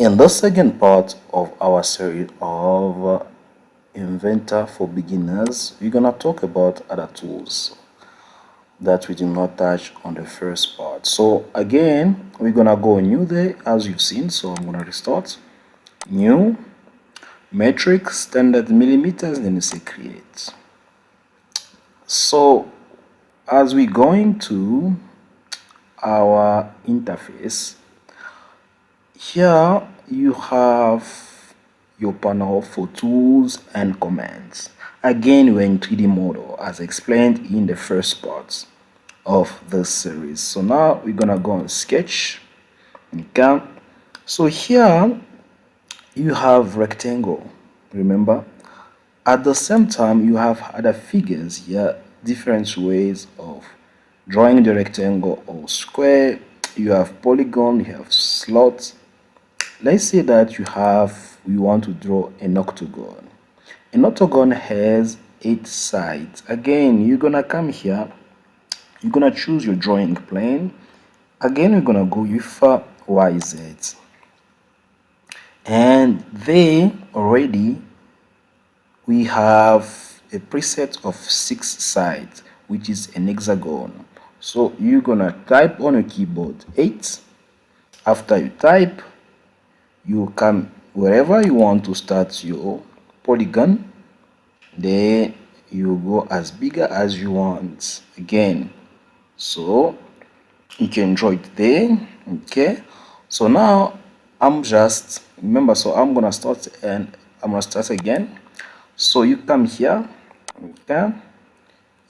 In the second part of our series of Inventor for beginners, we're gonna talk about other tools that we did not touch on the first part. So again, we're gonna go new there as you've seen. So I'm gonna restart, new, metric, standard millimeters, then you say create. So as we're going to our interface, here you have your panel for tools and commands. Again, we're in 3D model as explained in the first part of this series. So now we're gonna go on sketch. Okay, so here you have rectangle, remember. At the same time, you have other figures here, different ways of drawing the rectangle or square. You have polygon, you have slots. Let's say that you want to draw an octagon. An octagon has 8 sides. Again, you're gonna come here, you're gonna choose your drawing plane. Again, we're gonna go with YZ. And there already we have a preset of 6 sides, which is an hexagon. So you're gonna type on your keyboard 8. After you type, you come wherever you want to start your polygon, then you go as bigger as you want again, so you can draw it there. Okay, so now I'm just remember, so I'm gonna start and I'm gonna start again. So you come here, okay,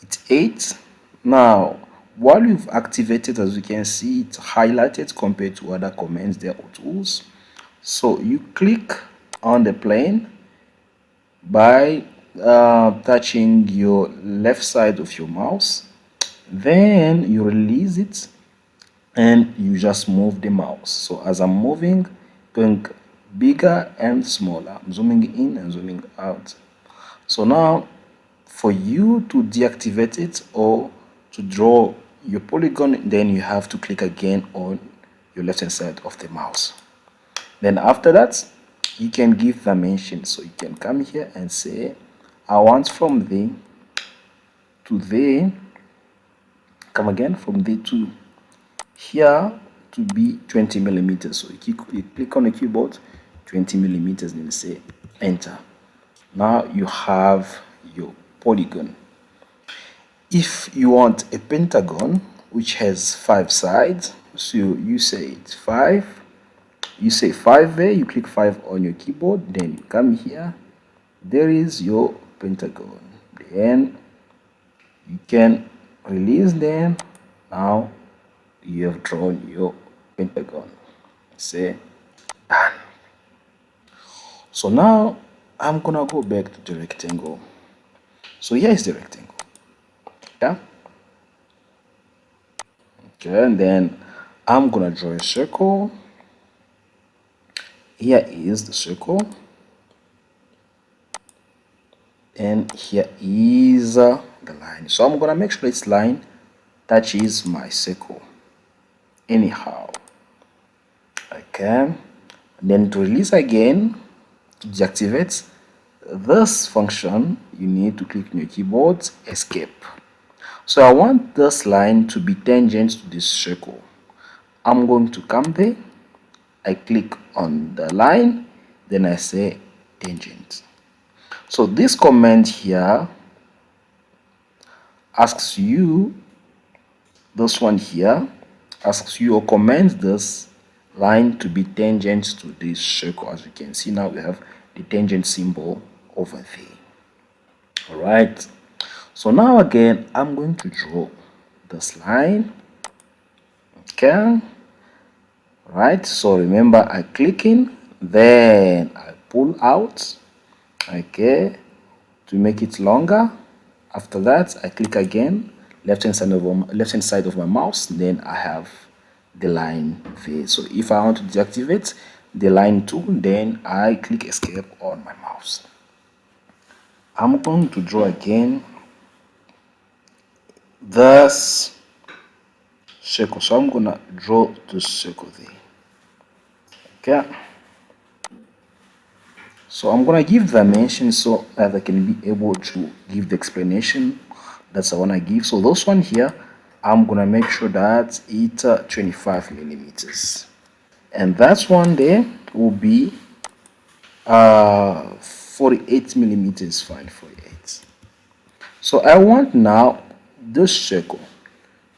it's 8. Now while you've activated, as you can see, it's highlighted compared to other commands there or tools. So you click on the plane by touching your left side of your mouse, then you release it and you just move the mouse. So as I'm moving, going bigger and smaller, I'm zooming in and zooming out. So now for you to deactivate it or to draw your polygon, then you have to click again on your left hand side of the mouse. Then after that, you can give dimension. So you can come here and say, I want from there to there, come again from there to here to be 20 millimeters. So you click on the keyboard, 20 millimeters, then you say enter. Now you have your polygon. If you want a pentagon which has 5 sides, so you say it's 5. You say 5 there, you click 5 on your keyboard, then you come here, there is your pentagon. Then you can release them. Now you have drawn your pentagon. Say done. So now I'm gonna go back to the rectangle. So here is the rectangle. Yeah. Okay, and then I'm gonna draw a circle. Here is the circle, and here is the line. So I'm gonna make sure this line touches my circle anyhow. Okay, and then to release again, to deactivate this function, you need to click on your keyboard, escape. So I want this line to be tangent to this circle. I'm going to come there, I click on the line, then I say tangent. So this command here asks you, this one here asks you or commands this line to be tangent to this circle. As you can see, now we have the tangent symbol over there. All right, so now again I'm going to draw this line. Okay, right, so remember, I click in, then I pull out, okay, to make it longer. After that, I click again, left hand side of my mouse, then I have the line there. So if I want to deactivate the line tool, then I click escape on my mouse. I'm going to draw again this circle. So I'm gonna draw the circle there. Okay, So I'm gonna give dimensions so that I can be able to give the explanation that's I wanna give. So this one here, I'm gonna make sure that it's 25 millimeters, and that one there will be 48 millimeters. Fine, 48. So I want now this circle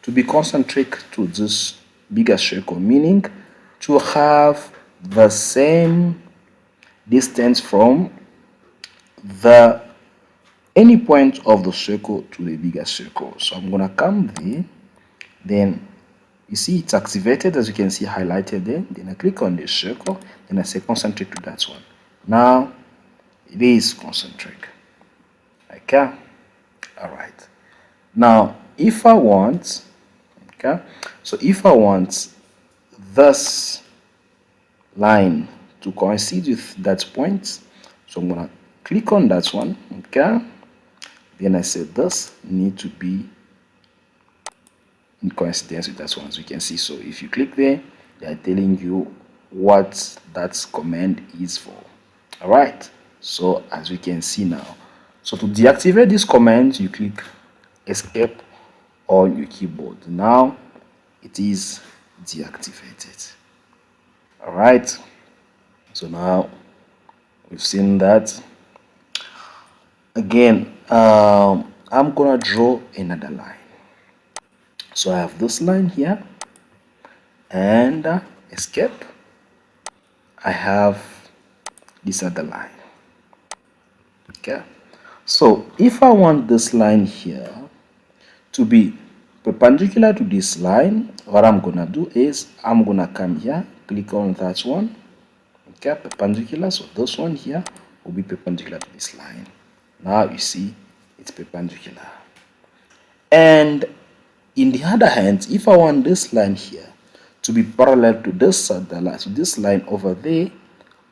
to be concentric to this bigger circle, meaning to have the same distance from the any point of the circle to the bigger circle. So I'm gonna come there, then you see it's activated, as you can see highlighted there. Then I click on the circle, then I say concentric to that one. Now it is concentric. Okay, all right. Now if I want, okay, so if I want this line to coincide with that point, so I'm gonna click on that one, okay, then I said this need to be in coincidence with that one, as you can see. So if you click there, they are telling you what that command is for. All right, so as we can see now, so to deactivate this command, you click escape on your keyboard. Now it is deactivated. All right, so now we've seen that. Again, I'm gonna draw another line. So I have this line here and escape. I have this other line. Okay, so if I want this line here to be perpendicular to this line, what I'm gonna do is I'm gonna come here, click on that one, okay, perpendicular. So this one here will be perpendicular to this line. Now you see it's perpendicular. And in the other hand, if I want this line here to be parallel to this other line, so this line over there,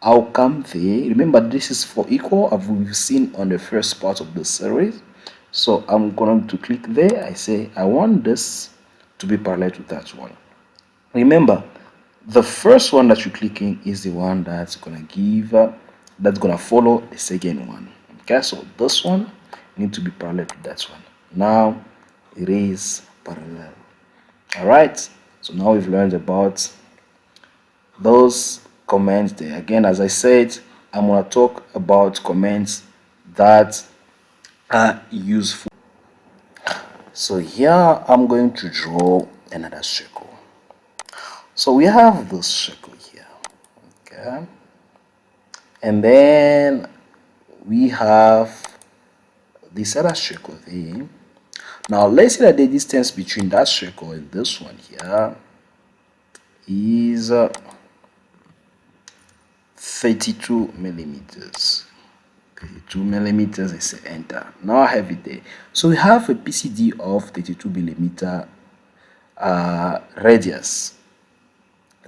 I'll come there. Remember, this is for equal, as we've seen on the first part of the series. So I'm going to click there. I say I want this to be parallel to that one. Remember, the first one that you're clicking is the one that's gonna give that's gonna follow the second one. Okay, so this one need to be parallel to that one. Now it is parallel. All right, so now we've learned about those commands there. Again, as I said, I'm gonna talk about commands that are useful. So here I'm going to draw another circle. So we have this circle here, okay, and then we have this other circle there. Now let's say that the distance between that circle and this one here is 32 millimeters. Okay, 2 millimeters. I say enter. Now I have it there. So we have a PCD of 32 millimeter radius.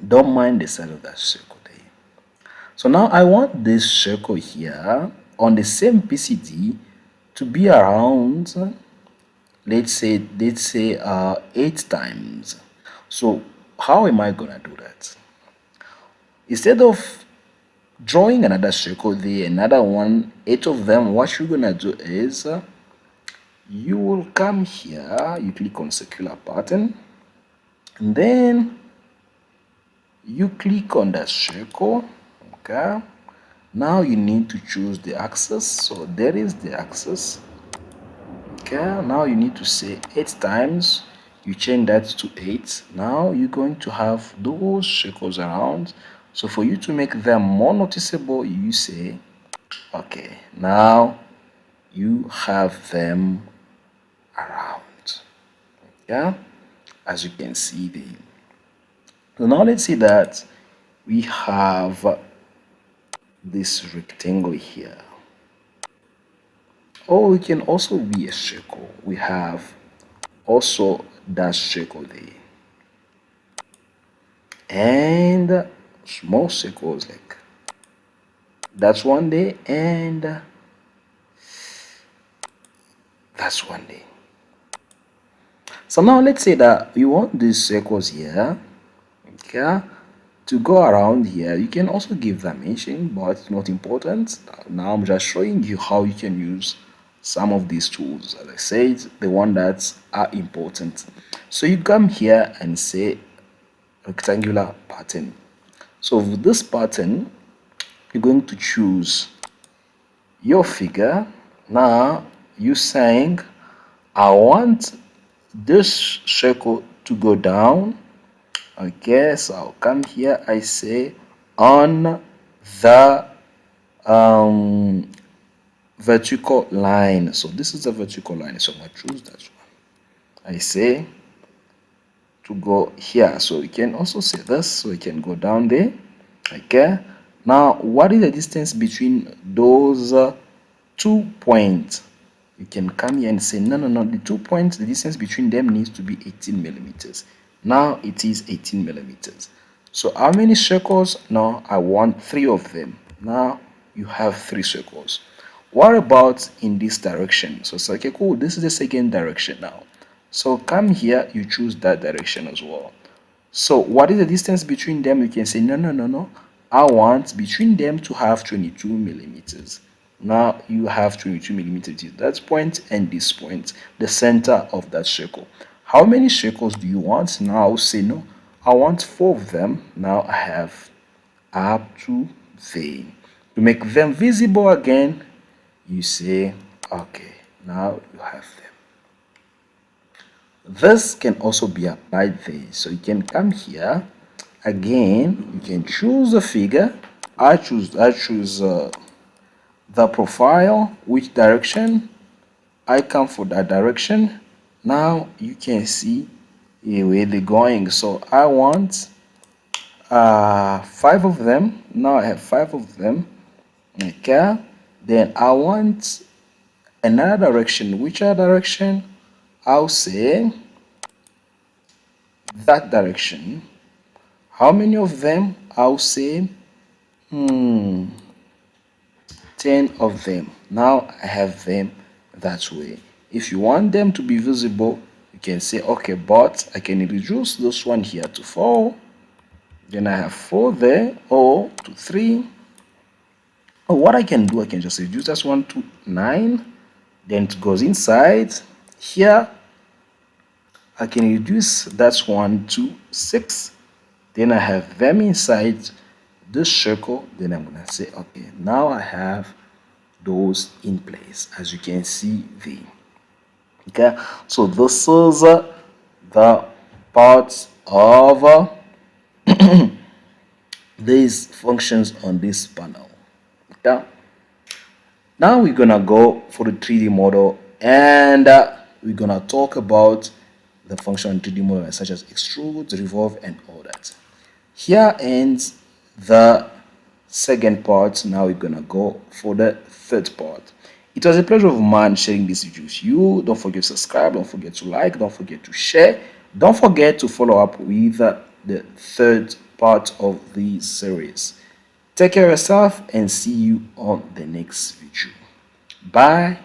Don't mind the side of that circle there. So now I want this circle here on the same PCD to be around, let's say 8 times. So how am I gonna do that? Instead of drawing another circle there, another one, 8 of them, what you're gonna do is you will come here, you click on circular pattern, and then you click on that circle. Okay, now you need to choose the axis. So there is the axis. Okay, now you need to say 8 times. You change that to 8. Now you're going to have those circles around. So for you to make them more noticeable, you say, okay, now you have them around. Yeah, as you can see there. So now let's see that we have this rectangle here. Or it can also be a circle. We have also that circle there. And small circles like that's one there and that's one there. So now let's say that we want these circles here. Okay. to go around here, you can also give dimension, but it's not important. Now I'm just showing you how you can use some of these tools. As I said, the one that are important. So you come here and say rectangular pattern. So with this pattern, you're going to choose your figure. Now you're saying I want this circle to go down. Okay, so I'll come here, I say on the vertical line. So this is the vertical line, so I'm going to choose that one. I say to go here, so you can also say this, so you can go down there. Okay, now what is the distance between those 2 points? You can come here and say no, the 2 points, the distance between them needs to be 18 millimeters. Now it is 18 millimeters. So how many circles? Now I want 3 of them. Now you have 3 circles. What about in this direction? So it's okay, cool, this is the second direction now. So come here, you choose that direction as well. So what is the distance between them? You can say no, I want between them to have 22 millimeters. Now you have 22 millimeters at that point and this point, the center of that circle. How many circles do you want? Now I'll say no, I want 4 of them. Now I have up to there. To make them visible again, you say okay, now you have them. This can also be applied there. So you can come here again, you can choose the figure. I choose the profile, which direction. I come for that direction. Now you can see where they're going. So I want 5 of them. Now I have 5 of them. Okay, then I want another direction. Which direction? I'll say that direction. How many of them? I'll say 10 of them. Now I have them that way. If you want them to be visible, you can say okay, but I can reduce this one here to 4. Then I have 4 there, or to 3. Or what I can do, I can just reduce this one to 9. Then it goes inside here. I can reduce that one to 6. Then I have them inside this circle. Then I'm gonna say okay, now I have those in place, as you can see there. Okay, so this is the parts of these functions on this panel. Okay, now we're gonna go for the 3D model, and we're gonna talk about the function in 3D model such as extrude, revolve, and all that. Here ends the second part. Now we're gonna go for the third part. It was a pleasure of mine sharing this with you. Don't forget to subscribe, don't forget to like, don't forget to share, don't forget to follow up with the third part of the series. Take care of yourself and see you on the next video. Bye.